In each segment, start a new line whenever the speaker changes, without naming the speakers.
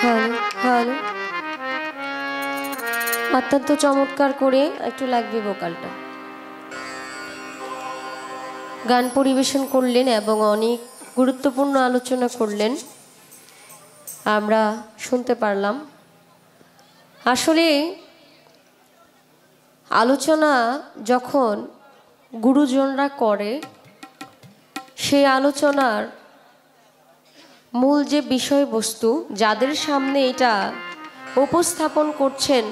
Hello hello, অত্যন্ত চমৎকার করে একটু লাগবে ভোকালটা। গান পরিবেশন করলেন এবং অনেক গুরুত্বপূর্ণ আলোচনা করলেন, আমরা শুনতে পারলাম। আসলে আলোচনা যখন গুরুজনরা করে, সেই আলোচনার মূল যে বিষয়বস্তু, যাদের সামনে এটা উপস্থাপন করছেন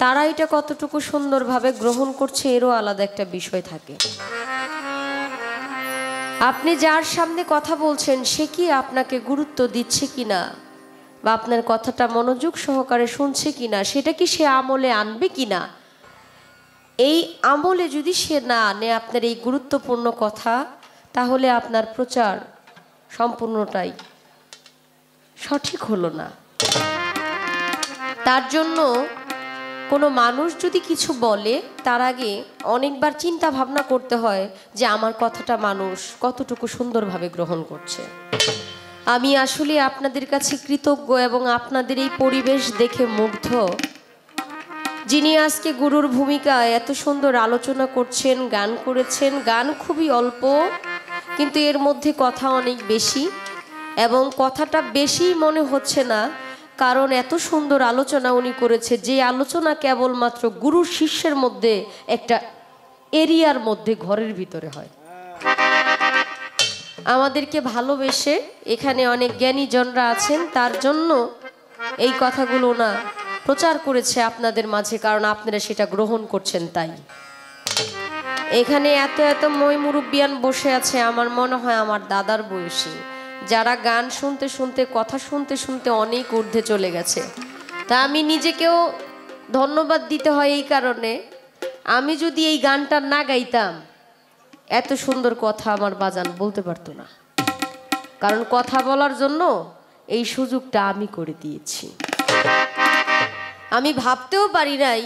তারা এটা কতটুকু সুন্দরভাবে গ্রহণ করছে এরও আলাদা একটা বিষয় থাকে। আপনি যার সামনে কথা বলছেন সে কি আপনাকে গুরুত্ব দিচ্ছে কিনা, বা আপনার কথাটা মনোযোগ সহকারে শুনছে কিনা, সেটা কি সে আমলে আনবে কিনা। এই আমলে যদি সে না আনে আপনার এই গুরুত্বপূর্ণ কথা, তাহলে আপনার প্রচার সম্পূর্ণটাই সঠিক হলো না। তার জন্য কোনো মানুষ যদি কিছু বলে তার আগে অনেকবার চিন্তা ভাবনা করতে হয় যে আমার কথাটা মানুষ কতটুকু সুন্দরভাবে গ্রহণ করছে। আমি আসলে আপনাদের কাছে কৃতজ্ঞ এবং আপনাদের এই পরিবেশ দেখে মুগ্ধ। যিনি আজকে গুরুর ভূমিকায় এত সুন্দর আলোচনা করছেন, গান করেছেন, গান খুবই অল্প কিন্তু এর মধ্যে কথা অনেক বেশি, এবং কথাটা বেশি মনে হচ্ছে না কারণ এত সুন্দর আলোচনা উনি করেছে, যে আলোচনা কেবলমাত্র গুরু শিষ্যের মধ্যে একটা এরিয়ার মধ্যে ঘরের ভিতরে হয়। আমাদেরকে ভালোবেসে এখানে অনেক জ্ঞানীজনরা আছেন, তার জন্য এই কথাগুলো না প্রচার করেছে আপনাদের মাঝে, কারণ আপনারা সেটা গ্রহণ করছেন। তাই এখানে এত এত মই মুরব্বিয়ান বসে আছে, আমার মনে হয় আমার দাদার বয়সী, যারা গান শুনতে শুনতে কথা শুনতে শুনতে অনেক ঊর্ধ্বে চলে গেছে। তা আমি নিজেকেও ধন্যবাদ দিতে হয় এই কারণে, আমি যদি এই গানটা না গাইতাম এত সুন্দর কথা আমার বাজান বলতে পারতো না, কারণ কথা বলার জন্য এই সুযোগটা আমি করে দিয়েছি। আমি ভাবতেও পারি নাই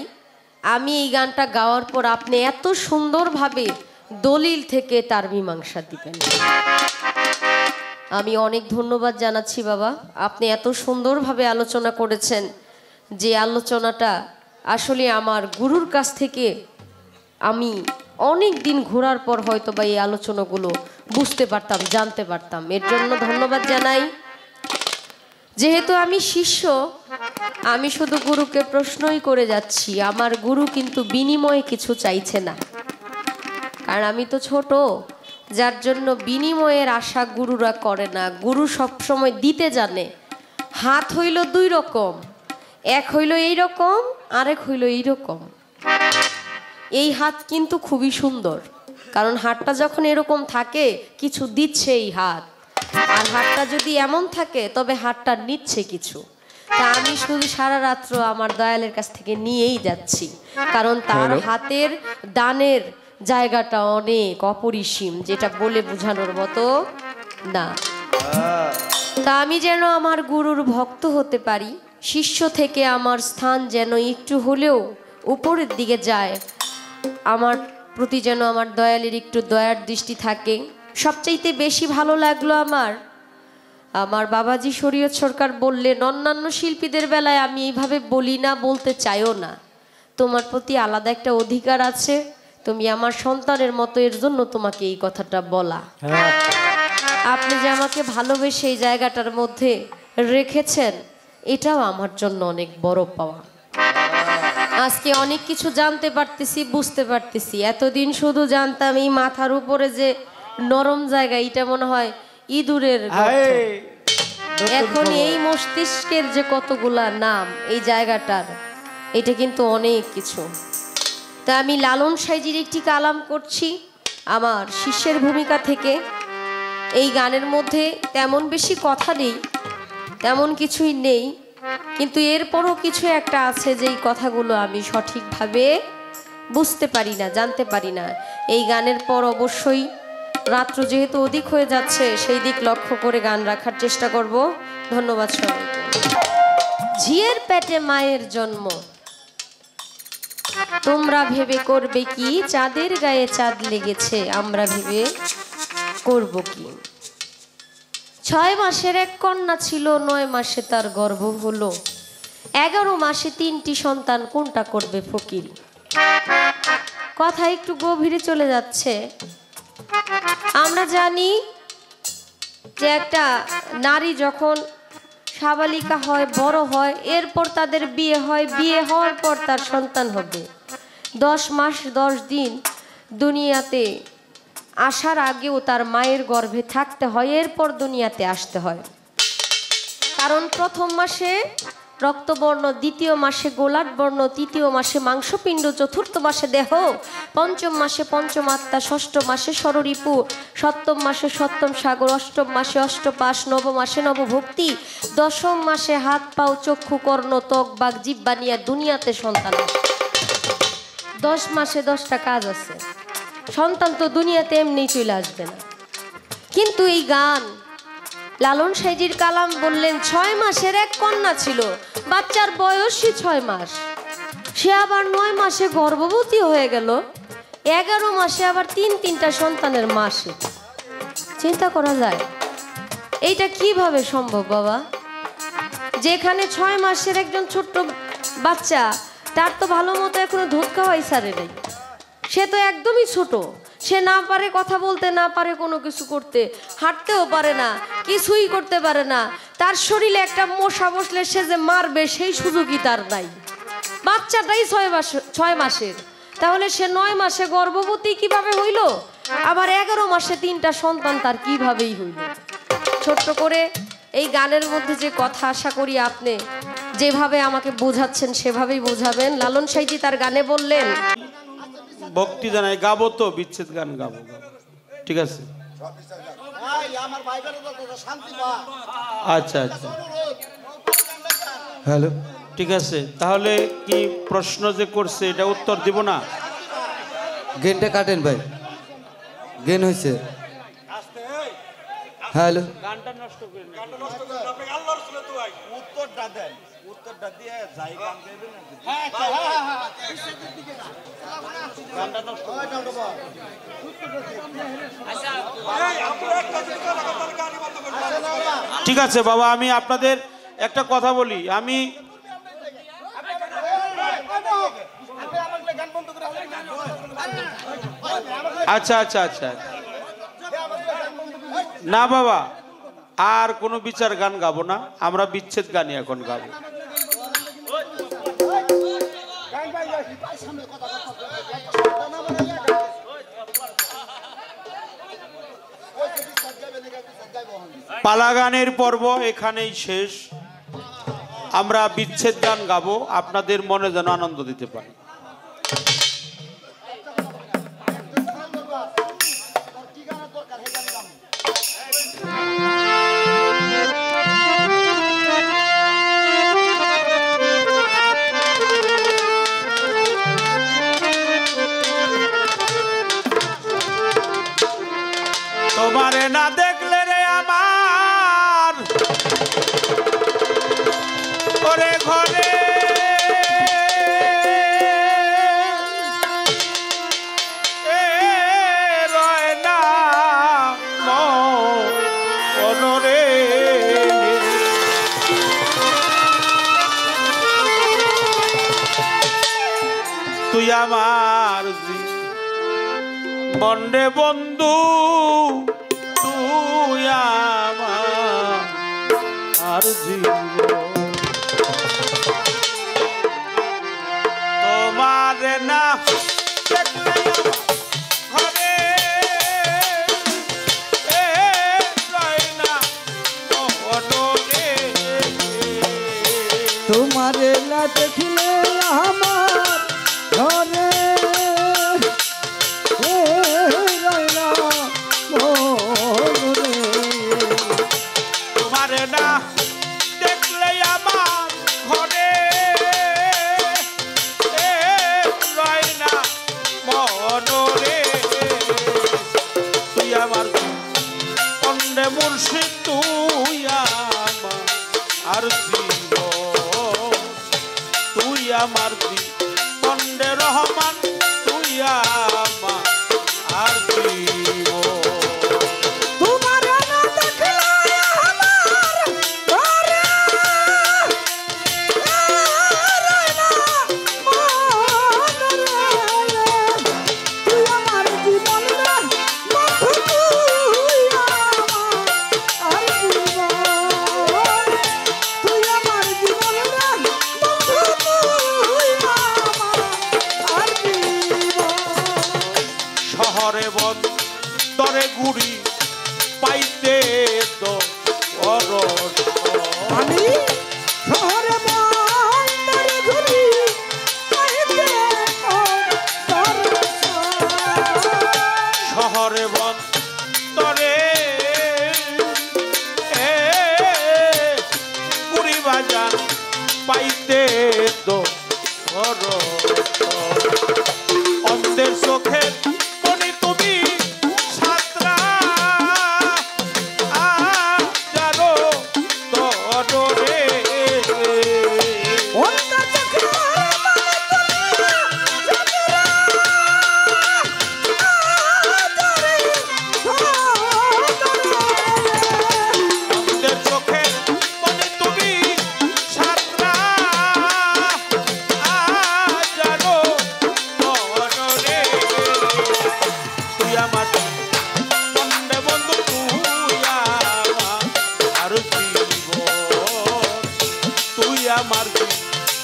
আমি এই গানটা গাওয়ার পর আপনি এত সুন্দরভাবে দলিল থেকে তার মীমাংসা দিবেন। আমি অনেক ধন্যবাদ জানাচ্ছি বাবা, আপনি এত সুন্দরভাবে আলোচনা করেছেন, যে আলোচনাটা আসলে আমার গুরুর কাছ থেকে আমি অনেক দিন ঘোরার পর হয়তো বা এই আলোচনাগুলো বুঝতে পারতাম, জানতে পারতাম। এর জন্য ধন্যবাদ জানাই। যেহেতু আমি শিষ্য, আমি শুধু গুরুকে প্রশ্নই করে যাচ্ছি, আমার গুরু কিন্তু বিনিময়ে কিছু চাইছে না, কারণ আমি তো ছোট, যার জন্য বিনিময়ের আশা গুরুরা করে না। গুরু সবসময় দিতে জানে। হাত হইল দুই রকম, এক হইল এই রকম, আরেক হইল এই রকম। এই হাত কিন্তু খুবই সুন্দর, কারণ হাতটা যখন এরকম থাকে কিছু দিচ্ছে এই হাত, আর হাতটা যদি এমন থাকে তবে হাতটা নিচ্ছে কিছু। তা আমি শুধু সারা রাত্র আমার দয়ালের কাছ থেকে নিয়েই যাচ্ছি, কারণ তার হাতের দানের জায়গাটা অনেক অপরিসীম, যেটা বলে বোঝানোর মতো না। তা আমি যেন আমার গুরুর ভক্ত হতে পারি, শিষ্য থেকে আমার স্থান যেন একটু হলেও উপরের দিকে যায়, আমার প্রতি যেন আমার দয়ালের একটু দয়ার দৃষ্টি থাকে। সবচাইতে বেশি ভালো লাগলো আমার বাবাজি শরীয়ত সরকার বললেন, অন্যান্য শিল্পীদের বেলায় আমি এইভাবে বলি না, বলতে চাইও না, তোমার প্রতি আলাদা একটা অধিকার আছে, তুমি আমার সন্তানের মতো, এর জন্য তোমাকে এই কথাটা বলা। আপনি যে আমাকে ভালোবেসে এই জায়গাটার মধ্যে রেখেছেন, এটাও আমার জন্য অনেক বড় পাওয়া। আজকে অনেক কিছু জানতে পারতেছি, বুঝতে পারতেছি। এতদিন শুধু জানতাম এই মাথার উপরে যে নরম জায়গা, এটা মনে হয় ইঁদুরের গর্ত। এখন এই মস্তিষ্কের যে কতগুলা নাম এই জায়গাটার, এটা কিন্তু অনেক কিছু। তা আমি লালন সাইজির একটি কালাম করছি আমার শিষ্যের ভূমিকা থেকে। এই গানের মধ্যে তেমন বেশি কথা নেই, তেমন কিছুই নেই, কিন্তু এরপরও কিছু একটা আছে যেই কথাগুলো আমি সঠিকভাবে বুঝতে পারি না, জানতে পারি না। এই গানের পর অবশ্যই রাত্র যেহেতু অধিক হয়ে যাচ্ছে, সেই দিক লক্ষ্য করে গান রাখার চেষ্টা করব। ধন্যবাদ সবাইকে। ঝিয়ের পেটে মায়ের জন্ম, তোমরা ভেবে করবে কি, চাঁদের গায়ে চাঁদ লেগেছে, আমরা ভেবে করব কি। 6 মাসের এক কন্যা ছিল, 9 মাসে তার গর্ভ হলো, 11 মাসে 3টি সন্তান, কোনটা করবে ফকির? কথা একটু গভীরে চলে যাচ্ছে। আমরা জানি যে একটা নারী যখন সাবালিকা হয়, বড় হয়, এরপর তাদের বিয়ে হয়, বিয়ে হওয়ার পর তার সন্তান হবে। 10 মাস 10 দিন দুনিয়াতে আসার আগেও তার মায়ের গর্ভে থাকতে হয়, এরপর দুনিয়াতে আসতে হয়। কারণ প্রথম মাসে রক্তবর্ণ, দ্বিতীয় মাসে গোলাট বর্ণ, তৃতীয় মাসে মাংসপিণ্ড, চতুর্থ মাসে দেহ, পঞ্চম মাসে পঞ্চম আত্মা, ষষ্ঠ মাসে ষড়রিপু, সপ্তম মাসে সপ্তম সাগর, অষ্টম মাসে অষ্টপাশ, নবম মাসে নবভক্তি, দশম মাসে হাত পাও চক্ষু কর্ণ ত্বক বাক জিহ্বা নিয়ে দুনিয়াতে সন্তান। 10 মাসে 10টা কাজ আছে। সন্তান তো দুনিয়াতে এমনি চলে আসবে না। কিন্তু এই গান লালন সাইজির কালাম বললেন 6 মাসের এক কন্যা ছিল, বাচ্চার বয়সই 6 মাস, সে আবার 9 মাসে গর্ভবতী হয়ে গেল, 11 মাসে আবার 3টা সন্তানের মাসে। চিন্তা করা যায় এইটা কিভাবে সম্ভব বাবা? যেখানে 6 মাসের একজন ছোট্ট বাচ্চা, তার তো ভালো মতো এখনো দুধ খাওয়াই সারে নেই, সে তো একদমই ছোট, সে না পারে কথা বলতে, না পারে কোনো কিছু করতে, হাঁটতেও পারে না, কিছুই করতে পারে না। তার শরীরে একটা মশা বসলে সে যে মারবে সেই সুযোগই তার নাই। বাচ্চাটাই 6 মাসের, তাহলে সে 9 মাসে গর্ভবতী কিভাবে হইল? আবার 11 মাসে 3টা সন্তান তার কিভাবেই হইল? ছোট্ট করে এই গানের মধ্যে যে কথা, আশা করি আপনি যেভাবে আমাকে বোঝাচ্ছেন সেভাবেই বোঝাবেন। লালন সাইজি তার গানে বললেন,
ভক্তি জানাই গাবো, তো বিচ্ছেদ গান গাবো, ঠিক আছে? আচ্ছা আচ্ছা,
হ্যালো,
ঠিক আছে। তাহলে কি প্রশ্ন যে করছে এটা উত্তর দিব না?
গেনটা কাটেন ভাই, গেন হয়েছে। হ্যালো,
গানটা নষ্ট করে উত্তরটা দেন, উত্তরটা দিয়ে যাই গান গাইবেন না। গানটা নষ্ট ঠিক আছে বাবা, আমি আপনাদের একটা কথা বলি। আমি আচ্ছা আচ্ছা আচ্ছা, না বাবা, আর কোনো বিচার গান গাবো না, আমরা বিচ্ছেদ গানই এখন গাবো। পালা গানের পর্ব এখানেই শেষ। আমরা বিচ্ছেদ গান গাবো, আপনাদের মনে যেন আনন্দ দিতে পারি। তোমারে না দেখলে রে আমার ওরে ঘরে রয় না মনরে, তুই আমার বন্ডে বন্ধু, তুই আমার জীবন। তোমার না দেখলে ঘরে রয় না মনরে,
তোমারে না দেখিলে আমার ঘরে রয় না মনরে।
তোমার না দেখলে আমার ঘরে রয় না মনরে, তুই আমার কন্ডে মুর্শিদ, তুই আমার আর জীবন, তুই আমার কন্ডে রহমান, তুই আমার আর জীবন।
তোমারে না দেখিলে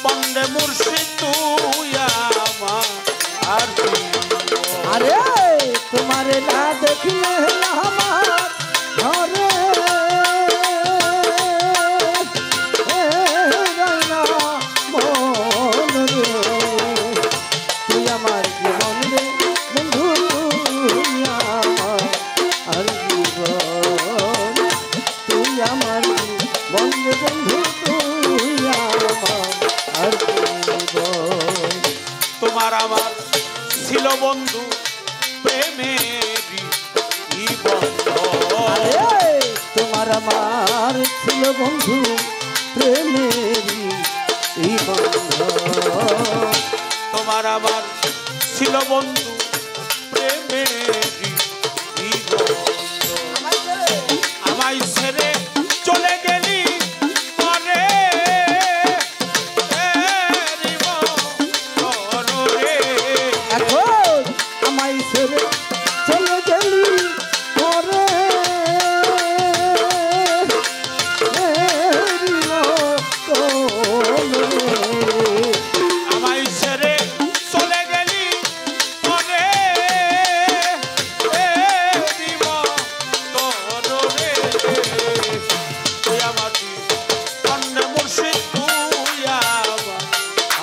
পন্ডে মুর্শিদ তুই আমার আর
আরে তোমারে না দেখলে আমার ঘরে রাইনা মন রে তুই আমার জীবন রে বন্ধু তুই আমার আর জীবন তুই আমার জীবন রে বন্ধু তুই আমার আর জীবন
তোমার আমার ছিল বন্ধু প্রেমেরই বন্ধন
তোমার আমার ছিল বন্ধু প্রেমেরই এই বন্ধন
তোমার আমার ছিল বন্ধু প্রেমেরই বন্ধন আমায় ছেড়ে চলে গেলি পরে
এখন আমায় ছেড়ে চলে গেলি পরে
আমায় ছেড়ে চলে গেলি পরে দিব তোরে তুই আমার পন্ডে মুর্শিদ তুই আমার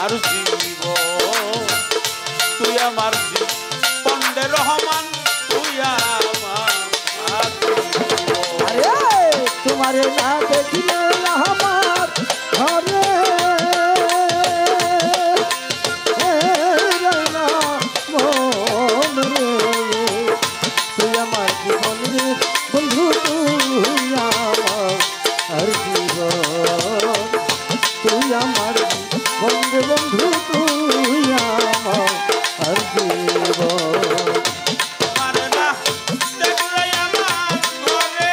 আর জীব তুই আমার পন্ডে রহমান তুই আমার আর জীবন।
আরে তোমারে না দেখিলে আমার ঘরে রাইনা মন রে তুই আমার জীবন রে বন্ধু তুই আমার আর জীবন তুই আমার জীবন রে বন্ধু তুই আমার আর জীবন
আমার না দেখলে আমার ঘরে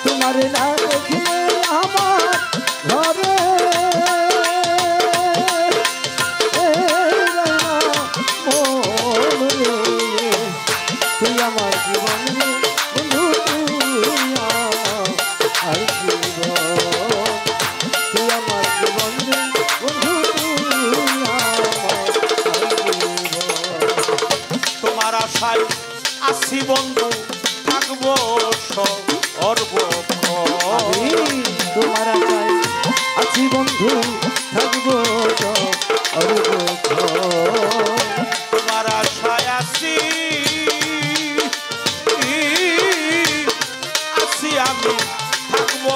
তোমারে না দেখিলে আমার ঘরে তুই আমার জীবন বন্ধু তুই আমার আর জীবন তুই আমার জীবন বন্ধু তুই আমার আর জীবন
তোমার আশায় আসি বন্ধু থাকবো
আমি তোমার আশায় আছি বন্ধু থাকবো
তোমার আশায় আসি আসি আমি থাকবো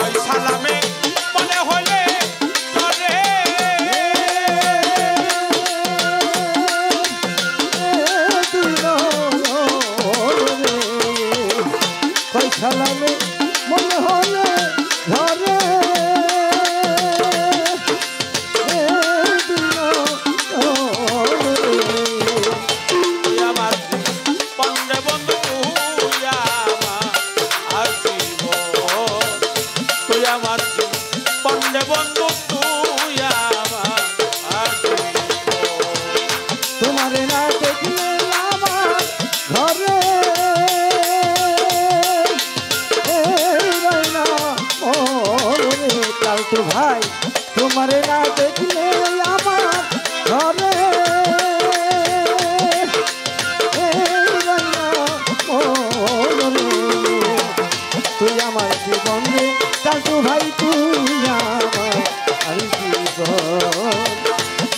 ওই সালামে মনে হলে চলে
কই সালামে মনে হলে ঘরে
তুই আমার পন্ডে বন্ধু তুই আমার আর জীবন তুই আমার পন্ডে বন্ধু তুই আমার আর জীবন
তোমারে না দেখলে আমার ঘরে রাইনা মনে কালটু ভাই তোমারে না দেখলে আমার ঘরে রাইনা মনে তুই আমার জীবন রে কালটু ভাই তুই আমার আর জীবন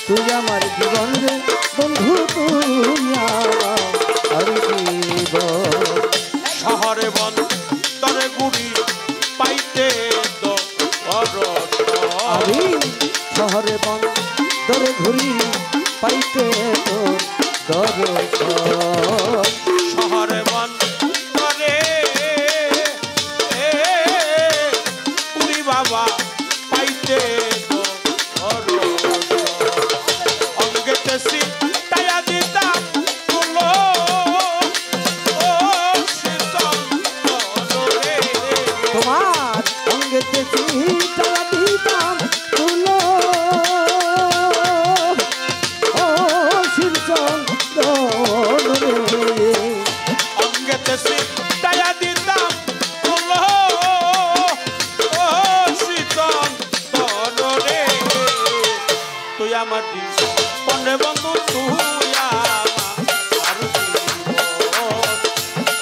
তুই আমার জীবন রে বন্ধু তুই আমার আর জীবন
শহরে তরে গুড়ি পাইতে
আমি শহরে বন্দরে ঘুরি পাইতে তোর দর্শন
শহরে তরে গুড়ি বাবা পাইতে অঙ্গেতেছি টায়া দিতাম তুলো ও
তোমার অঙ্গেতে চিতা দিতাম তুলো ও শিরচন
আমার জীবন রে বন্ধু তুই আমার জীবন,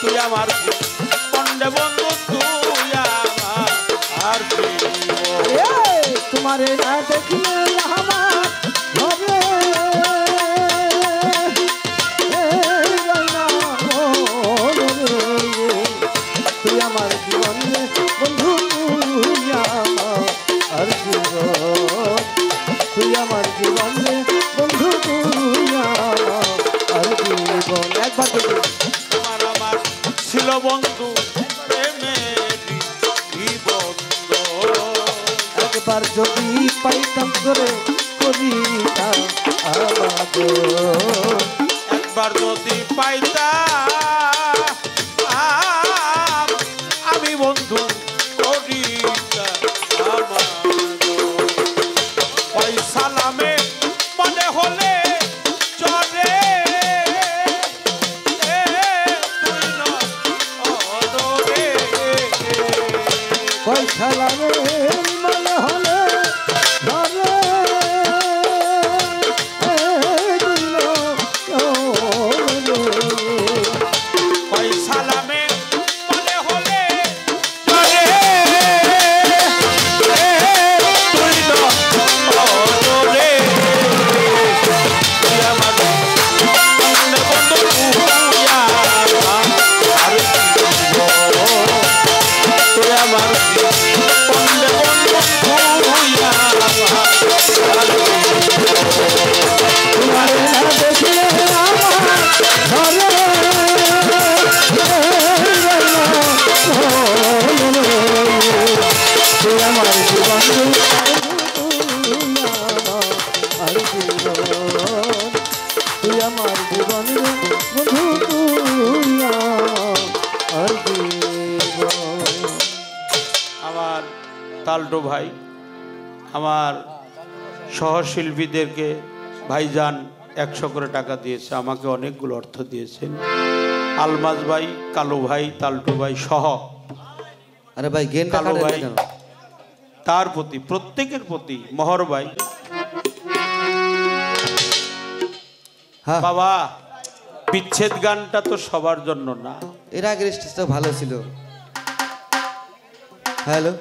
তুই আমার জীবন রে বন্ধু তুই আমার জীবন।
তোমারে না দেখলে আমার ঘরে তুই আমার জীবন বন্ধু তুই আমার জীবন, তুই আমার জীবন বন্ধু তুই আমার জীবন। একবার
আমার আমার ছিল বন্ধু প্রেমেরই বন্ধন,
একবার যদি পাইতাম করে করিতাম আমাকে,
একবার যদি পাইতাম আমি বন্ধু করিতাম আমার ওই সালামে মনে হলে চলে
পয়সা লাগে মনে হলে ঘরে
ওই সালামে মনে হলে চলে তুই তো অদরে তুই আমার বন্ধু তুই আমার তুই আমার বন্ধু তুই
তোমারে না দেখলে আমার ঘরে তুই আমার জীবন তুই আমার জীবন বন্ধু তুই আমার জীবন।
আমার তালটো ভাই আমার সহশিল্পীদেরকে ভাইজান 100 করে টাকা দিয়েছে, আমাকে অনেকগুলো অর্থ দিয়েছেন। আলমাজ ভাই, কালু ভাই, তালটু ভাই সহ
আরে ভাই গেনটা
কালো
কাটেন না
ভাই,
কেন?
তার প্রতি প্রত্যেকের প্রতি মহর ভাই,
হ্যাঁ
বাবা বিচ্ছেদ গানটা তো সবার জন্য না।
এর আগের স্টেজটা ভালো ছিল। হ্যালো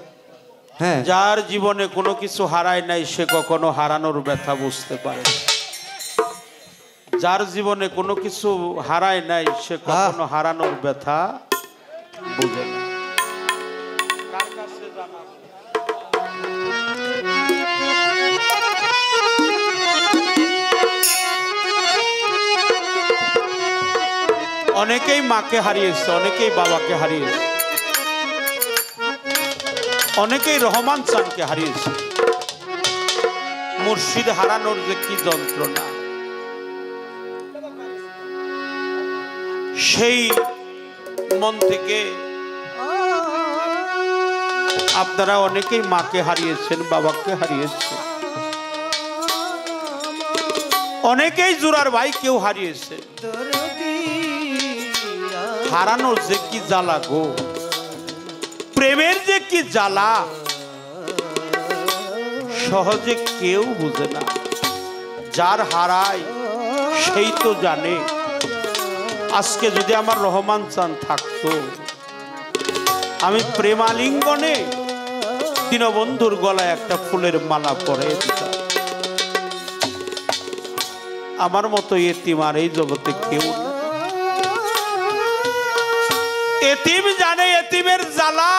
হ্যাঁ
যার জীবনে কোনো কিছু হারায় নাই সে কখনো হারানোর ব্যথা বুঝতে পারে না। যার জীবনে কোনো কিছু হারায় নাই সে কখনো হারানোর ব্যথা বুঝে না। কার কাছে জানাবো? অনেকেই মাকে হারিয়েছে, অনেকেই বাবাকে হারিয়েছে, অনেকেই রহমান চানকে হারিয়েছে। মুর্শিদ হারানোর যে কি যন্ত্রণা, সেই মন থেকে আপনারা অনেকেই মাকে হারিয়েছেন, বাবাকে হারিয়েছেন, অনেকেই জোড়ার ভাই কেউ হারিয়েছে। হারানোর যে কি জ্বালা গো, প্রেমের যে কি জ্বালা সহজে কেউ বুঝে না। যার হারায় সেই তো জানে। আজকে যদি আমার রহমান চান থাকতো, আমি প্রেমালিঙ্গনে দীনবন্ধুর গলায় একটা ফুলের মালা পরে দিতাম। আমার মতো এতিম আর এই জগতে কেউ না। এতিম জানে এতিমের জ্বালা,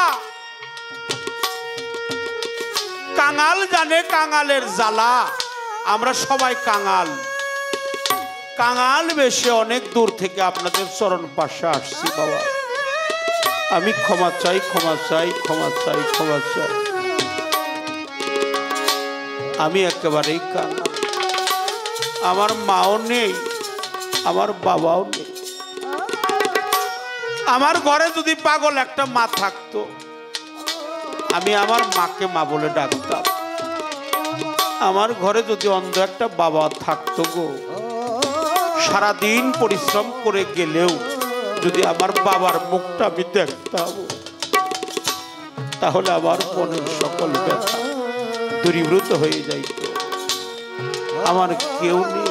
কাঙাল জানে কাঙালের জ্বালা। আমরা সবাই কাঙাল, কাঙাল বেশে অনেক দূর থেকে আপনাদের চরণ পাশে আসছি বাবা। আমি ক্ষমা চাই, ক্ষমা চাই, ক্ষমা চাই, ক্ষমা চাই। আমি একেবারেই কাঙাল। আমার মাও নেই, আমার বাবাও নেই। আমার ঘরে যদি পাগল একটা মা থাকতো, আমি আমার মাকে মা বলে ডাকতাম। আমার ঘরে যদি অন্ধ একটা বাবা থাকতো গো, সারাদিন পরিশ্রম করে গেলেও যদি আমার বাবার মুখটা আমি দেখতাম, তাহলে আমার মনের সকল ব্যথা দূরীভূত হয়ে যাইত। আমার কেউ নেই।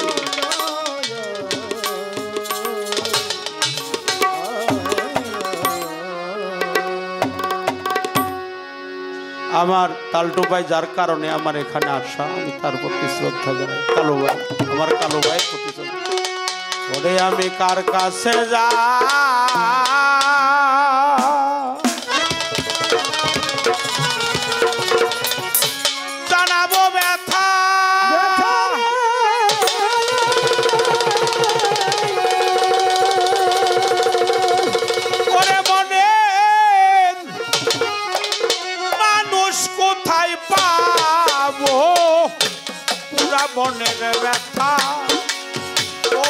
আমার তালটু ভাই যার কারণে আমার এখানে আসা, আমি তার প্রতি শ্রদ্ধা জানাই। কালো ভাই, আমার কালো ভাই প্রতি শ্রদ্ধা। ওরে আমি কার কাছে যা জানাবো ব্যথা, ওরে মনে মানুষ কোথায় পাবো, পুরা মনের ব্যথা, ও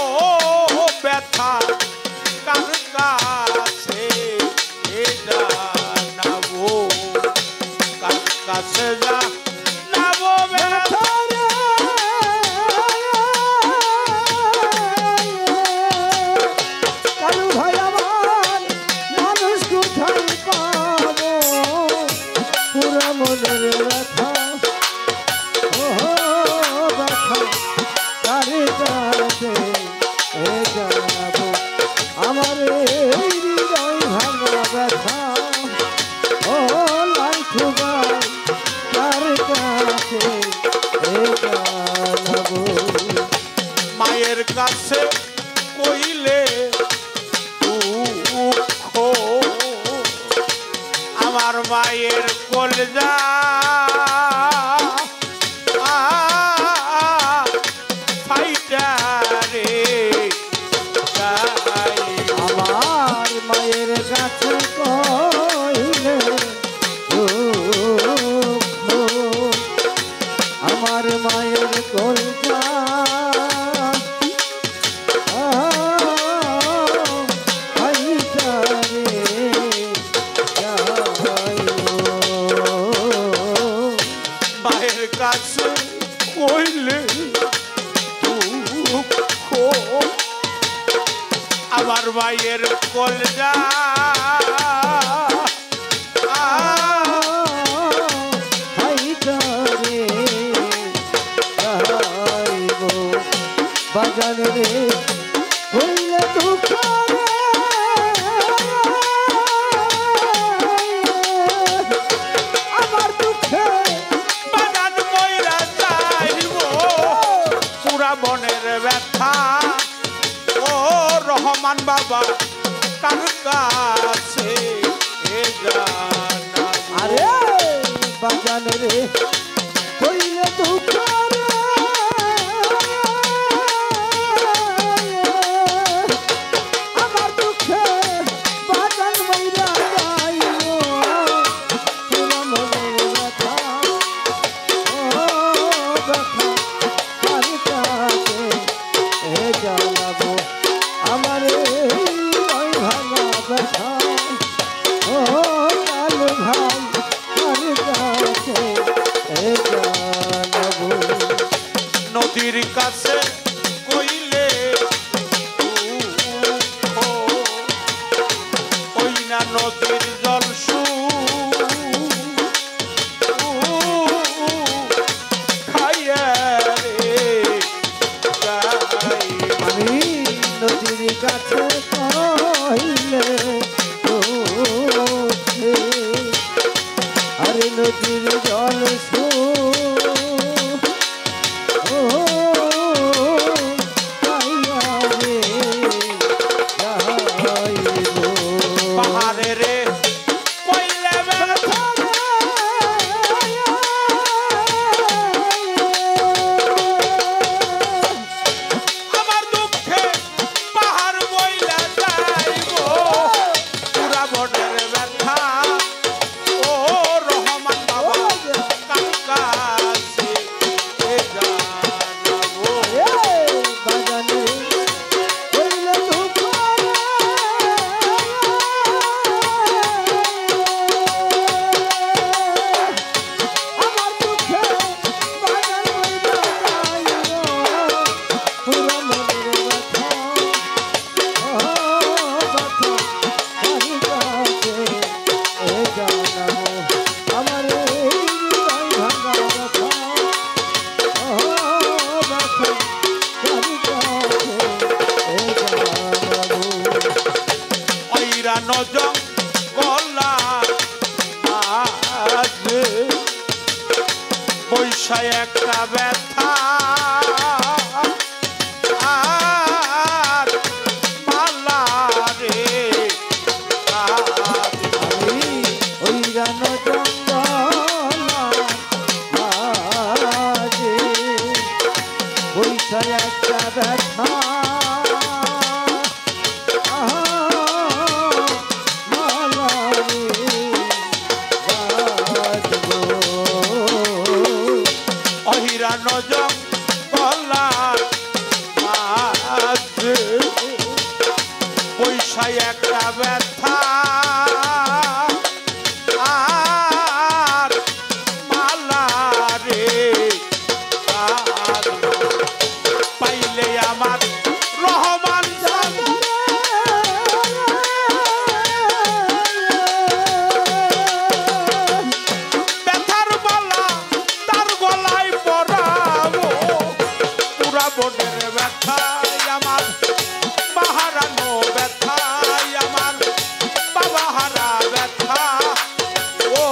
ব্যথা কার কাছে জানাবো, কার কাছে জানাবো ব্যথা।
কালু ভাই আমার মানুষ কোথায় পাবো, পুরা মনের ব্যথা, ও ব্যথা কার কাছে জানাবো, আমার এই হৃদয় ভাঙা ব্যথা, ও লাইঠু ভাই কার কাছে জানাবো।
মায়ের কাছে কইলে দুঃখ, আমার মায়ের কলজা ফাইটা রে যাইব।
আমার মায়ের কাছে কইলে দুঃখ, আমার মায়ের কলজা
মায়ের কাছে কইলে দুঃখ, আমার মায়ের কলজা
বাজান রে হইলে দুঃখ রে, আমার দুঃখে
বাগান ময়রা যাইব, পুরা মনের ব্যথা, ও রহমান বাবা কার কাছে জানাবো।
আরে বাজান রে হইলে দুঃখ রে, আমার দুঃখে বাজান মইরা যাইব, পুরা মনের ব্যথা, ও ব্যথা কার কাছে জানাবো, আমার এই ভাঙা ব্যথা, ও কালু ভাই কার কাছে জানাবো। ব্যথা
অহিরা নজর বলার মাঝে পয়সায় একটা ব্যথা আর মালা রে পাইলে আমার রহমান ব্যথার বলা তার গলায় পরাবো পুরা বোনের ব্যথায় আমার বাহারানো ব্যথায় আমার বাবাহারা ব্যথা ও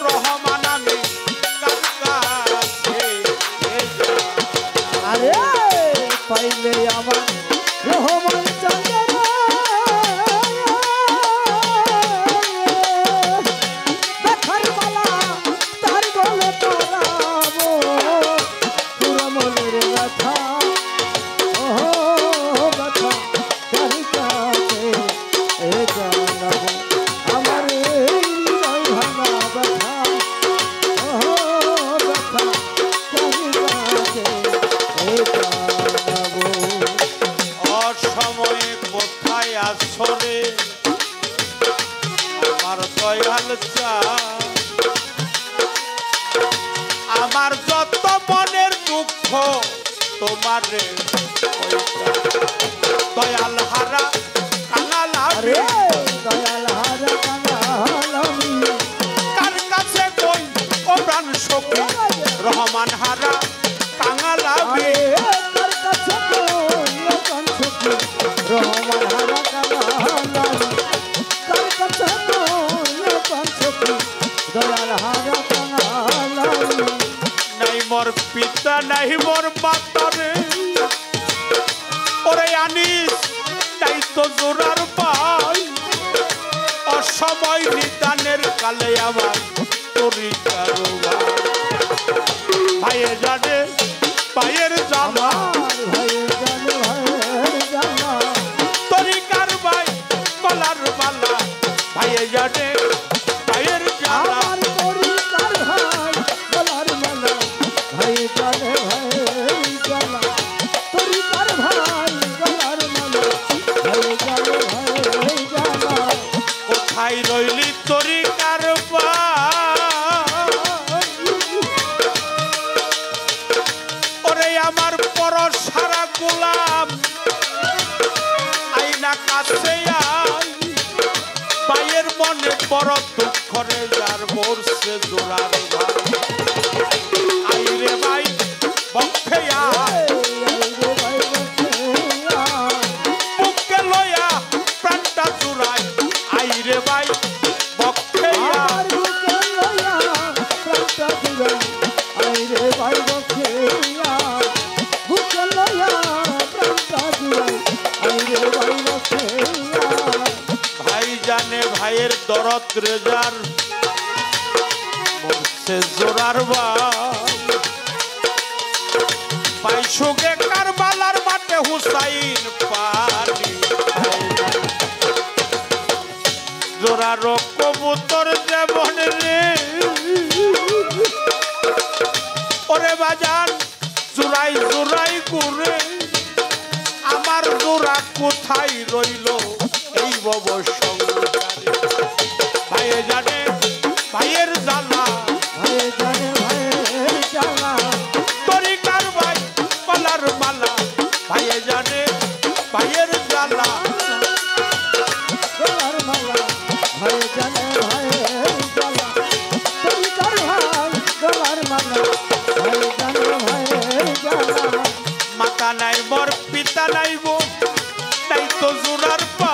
রহমান আমি কার কাছে
আরে পাইলে আমার রহমান ব্যথার মালা তার গলে পরাবো পুরা মনের ব্যথা ও ব্যথা কার কাছে জানাবো আমার এই হৃদয় ভাঙা ব্যথা ও ব্যথা কার কাছে জানাবো
অসময়ে কোথায় আসরে আমার দয়াল চা আমার যত মনের দুঃখ তোমার দয়াল হারা কাঙাল
আরে
আমি
দয়াল হারা কাঙাল আমি
কার কাছে কই ও প্রাণ সখী রহমান হারা কাঙাল আমি
আরে তার কাছে কই কাঞ্চকি রহমান হারা কাঙাল আমি তার কাছে কই কাঞ্চকি দয়াল হারা কাঙাল আমি
নাই মোর পিতা নাই মোর মাতারে ওরে আনিস তাই তো জোরার পাই অসময় নিদানের কালে আমার তরিকার ভাইয়ে জানে পায়ের জামা
আমার ভাইয়ের জানে ভাইয়ের জানা
তরিকার ভাই কলার মালা ভাইয়ে জানে পায়ের জামা
আমার পরিবার ভাই গলার মালা ভাই জানে ভাই জানা পরিবার ভাই গলার মালা ভাই জানে ভাই জানা
কোথায় রইলি তরিকার ওরে আমার পর সারা গোলাম আইনা কাছে আই ভাইয়ের মনে বড় দুঃখ রে যার মরছে জোড়ার ভাই আইরে ভাই বক্ষে আয় বুকে লয়া প্রাণটা জোড়ায় আইরে ভাই বক্ষে আয় ভাই জানে ভাইয়ের দরদ রেজার মরছে জোড়ার ভাই সুগে কারবালার মাঠে হুসাইন পানি জোড়ার কবুতর যেমন রে ওরে বাজান জোড়াই জোড়াই করে আমার জোড়া কোথায় রইল এই বব সংসারে ভাইয়ে জানে ভাইয়ের জ্বালা তরিকার ভাই কলার মালা ভাইয়ে জানে ভাইয়ের জ্বালা মাতা নাই মোর পিতা নাইব তাই তো জোড়ার পা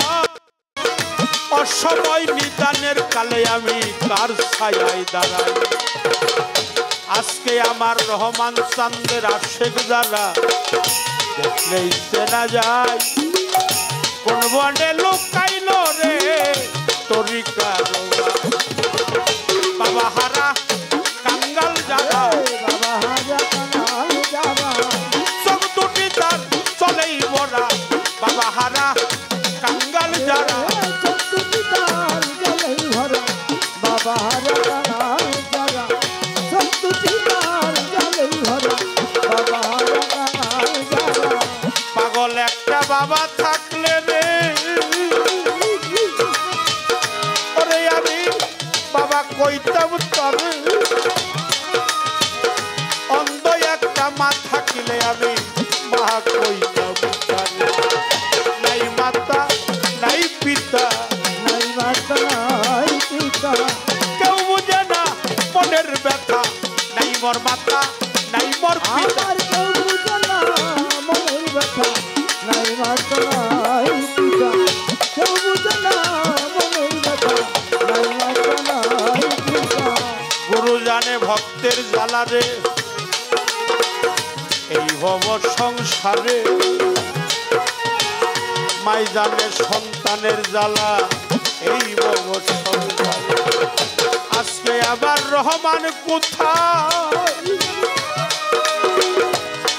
অসময় নিদানের কালে আমি কার ছায়ায় দাঁড়াই আজকে আমার রহমান চান্দের আশেক যারা দেখলেই চেনা যায় কোন বনে লুকাইল রে তরিকার বাবা হারা কাঙ্গাল যারা চোখ দুটি তার চলে বাবা থাকলে রে ওরে আমি বাবা কইতাম তবে অন্ধ একটা মা থাকিলে আমি মা কইতাম তবে। নাই মাতা নাই পিতা
নাই মাতা নাই পিতা
কেউ বুঝে না মনের ব্যথা নাই মোর মাতা নাই মোর পিতা
আমার কেউ বুঝে না মনের ব্যথা নাই মাতা নাই পিতা কেউ বুঝে না মনের ব্যথা নাই মাতা নাই পিতা
গুরু জানে ভক্তের জ্বালা রে এই ভব সংসারে মাই জানে সন্তানের জ্বালা এই ভব সংসারে আজকে আবার রহমান কোথায়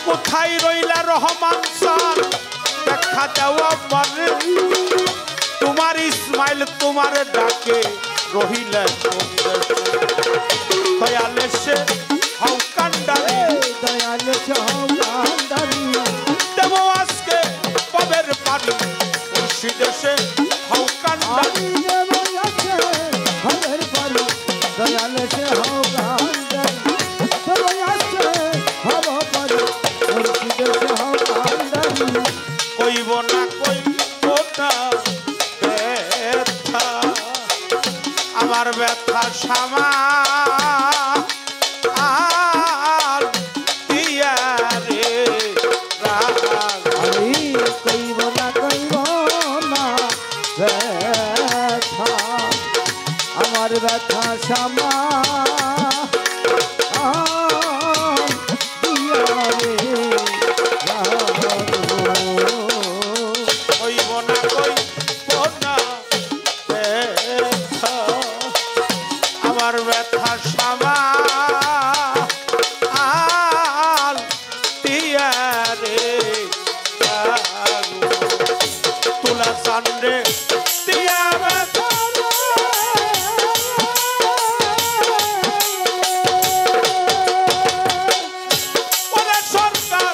কোথায় রইলা রহমান স্যার দেখা দেওয়া মানে তোমার ইসমাইল তোমার ডাকে রহিলে দয়ালে সে হাউ কান্ডারি
দয়াল সহকান্ডারি
দেব আজকে পবের পানি মুর্শিদে সে হাউ কান্ডারি
আমি দেব আছে হরের পারি দয়াল সহকান্ডারি দেব আছে হব পারি মুর্শিদ সহকান্ডারি
কইব না কইব না ব্যথা আমার ব্যথা সামা আর দিয়া রে রাগ
আমি কইব না ব্যথা আমার ব্যথা সামা
কইব না কইব না ব্যথা আমার ব্যথা সামা আর দিয়া রে রাগ তুলা সান্ডে দিয়া ব্যথা ওরে সরকার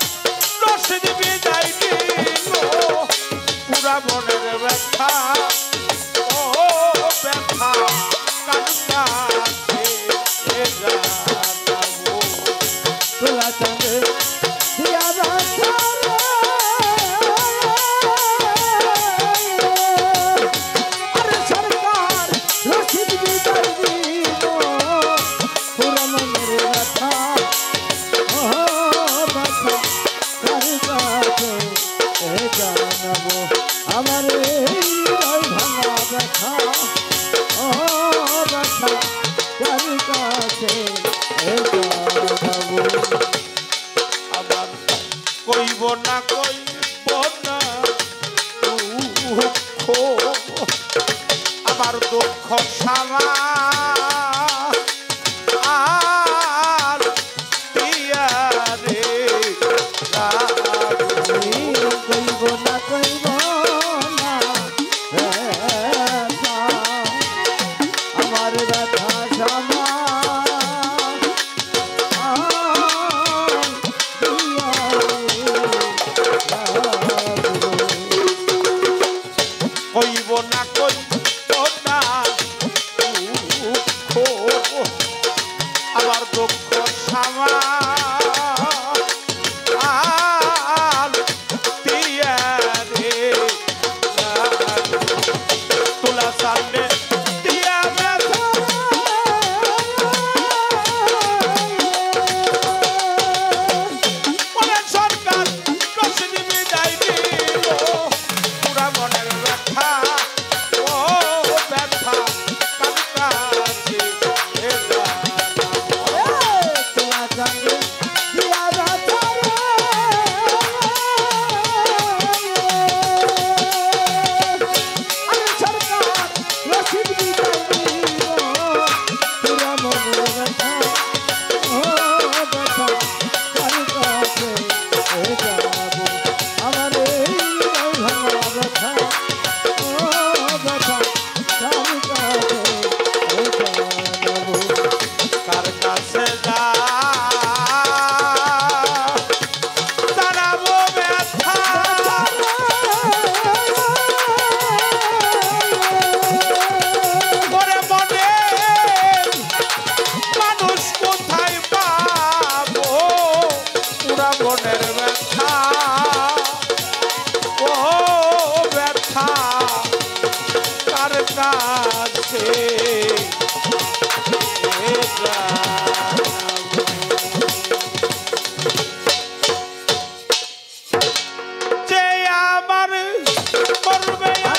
রশিদ বিদায় দিল পুরা মনের ব্যথা ও ব্যথা কান্দাছে এ জানাবো
তোলা চাঁদে দিয়া ব্যথা আরে সরকার রশিদ বিদায় দিল পুরা মনের ব্যথা ও ব্যথা কার কাছে জানাবো আমার এই হৃদয় ভাঙা ব্যথা ও ব্যথা কার কাছে জানাবো
আবার কইব না কইব না দুঃখ আমার দুঃখ সামা